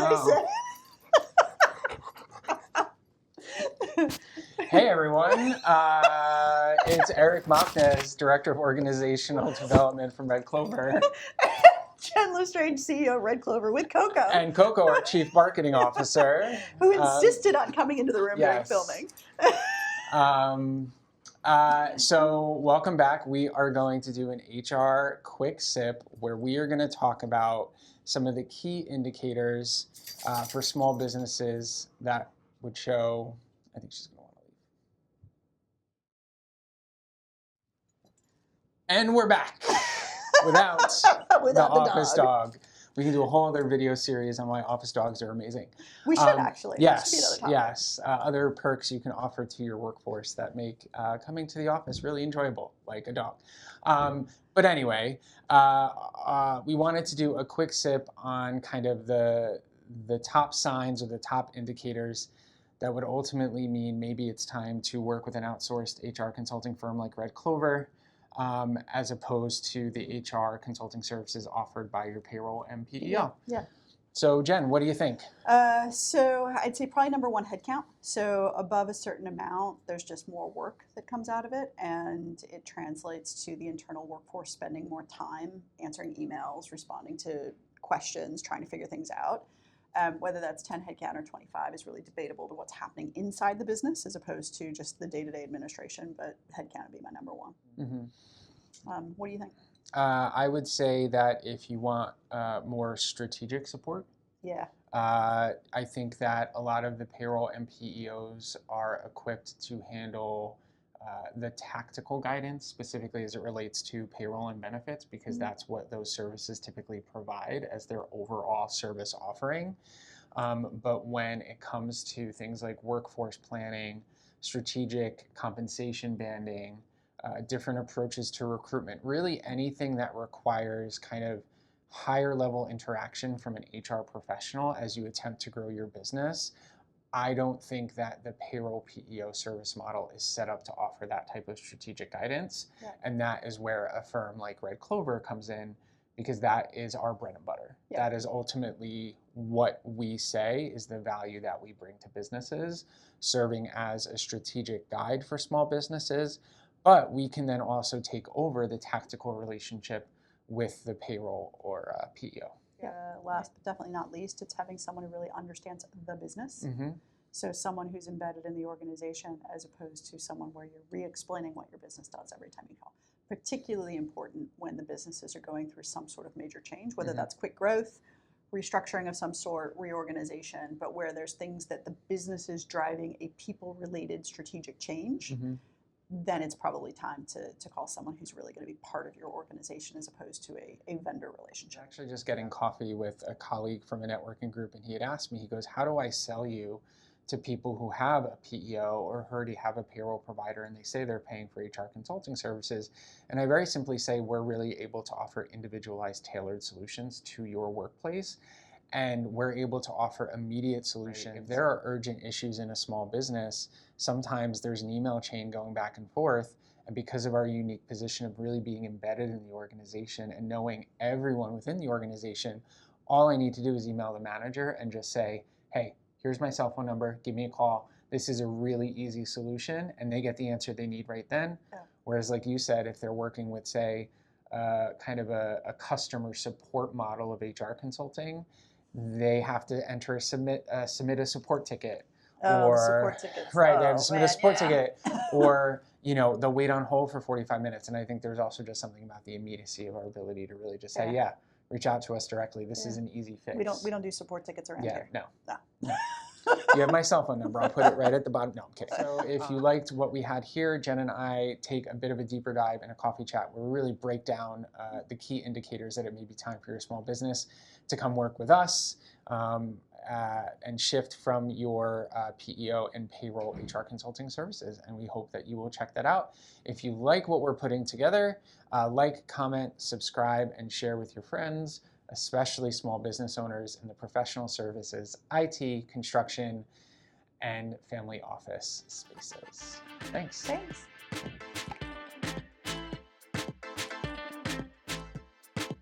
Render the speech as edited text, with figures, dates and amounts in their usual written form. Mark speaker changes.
Speaker 1: No. Hey everyone, it's Eric Machnes, Director of Organizational Development from Red Clover.
Speaker 2: Jen Lestrange, CEO of Red Clover with Coco.
Speaker 1: And Coco, our Chief Marketing Officer.
Speaker 2: Who insisted on coming into the room during
Speaker 1: Yes.
Speaker 2: filming.
Speaker 1: So welcome back. We are going to do an HR quick sip where we are going to talk about some of the key indicators for small businesses that would show, I think she's going to want to leave. And we're back without the office dog. We can do a whole other video series on why office dogs are amazing.
Speaker 2: We should actually.
Speaker 1: Yes,
Speaker 2: should be another topic.
Speaker 1: yes. Other perks you can offer to your workforce that make coming to the office really enjoyable, like a dog. But anyway, we wanted to do a quick sip on kind of the top signs or the top indicators that would ultimately mean maybe it's time to work with an outsourced HR consulting firm like Red Clover, as opposed to the HR consulting services offered by your payroll and PEO.
Speaker 2: Yeah.
Speaker 1: So Jen, what do you think?
Speaker 2: So I'd say probably number one, headcount. So above a certain amount, there's just more work that comes out of it, and it translates to the internal workforce spending more time answering emails, responding to questions, trying to figure things out. Whether that's 10 headcount or 25 is really debatable to what's happening inside the business as opposed to just the day-to-day administration, but headcount would be my number one.
Speaker 1: Mm-hmm.
Speaker 2: What do you think?
Speaker 1: I would say that if you want more strategic support, I think that a lot of the payroll and PEOs are equipped to handle the tactical guidance, specifically as it relates to payroll and benefits, because that's what those services typically provide as their overall service offering. But when it comes to things like workforce planning, strategic compensation banding, different approaches to recruitment, really anything that requires kind of higher level interaction from an HR professional as you attempt to grow your business, I don't think that the payroll PEO service model is set up to offer that type of strategic guidance. Yeah. And that is where a firm like Red Clover comes in, because that is our bread and butter. Yeah. That is ultimately what we say is the value that we bring to businesses, serving as a strategic guide for small businesses. But we can then also take over the tactical relationship with the payroll or PEO.
Speaker 2: Last but definitely not least, it's having someone who really understands the business. Mm-hmm. So someone who's embedded in the organization as opposed to someone where you're re-explaining what your business does every time you call. Particularly important when the businesses are going through some sort of major change, whether that's quick growth, restructuring of some sort, reorganization, but where there's things that the business is driving a people-related strategic change. Then it's probably time to call someone who's really going to be part of your organization as opposed to a vendor relationship.
Speaker 1: Actually just getting coffee with a colleague from a networking group, and he had asked me, he goes, how do I sell you to people who have a PEO or already have a payroll provider and they say they're paying for HR consulting services? And I very simply say we're really able to offer individualized, tailored solutions to your workplace. And we're able to offer immediate solutions. Right. If there are urgent issues in a small business, sometimes there's an email chain going back and forth. And because of our unique position of really being embedded in the organization and knowing everyone within the organization, all I need to do is email the manager and just say, hey, here's my cell phone number, give me a call. This is a really easy solution, and they get the answer they need right then. Yeah. Whereas like you said, if they're working with, say, kind of a customer support model of HR consulting, they have to submit a support ticket.
Speaker 2: Or support tickets.
Speaker 1: Right, they have to submit a support ticket, or they'll wait on hold for 45 minutes. And I think there's also just something about the immediacy of our ability to really just say, reach out to us directly. This is an easy fix.
Speaker 2: We don't do support tickets around here.
Speaker 1: No. You have my cell phone number. I'll put it right at the bottom. No, I'm kidding. So if you liked what we had here, Jen and I take a bit of a deeper dive in a coffee chat where we really break down the key indicators that it may be time for your small business to come work with us and shift from your PEO and payroll HR consulting services. And we hope that you will check that out. If you like what we're putting together, like, comment, subscribe, and share with your friends, especially small business owners in the professional services, IT, construction, and family office spaces. Thanks.
Speaker 2: Thanks.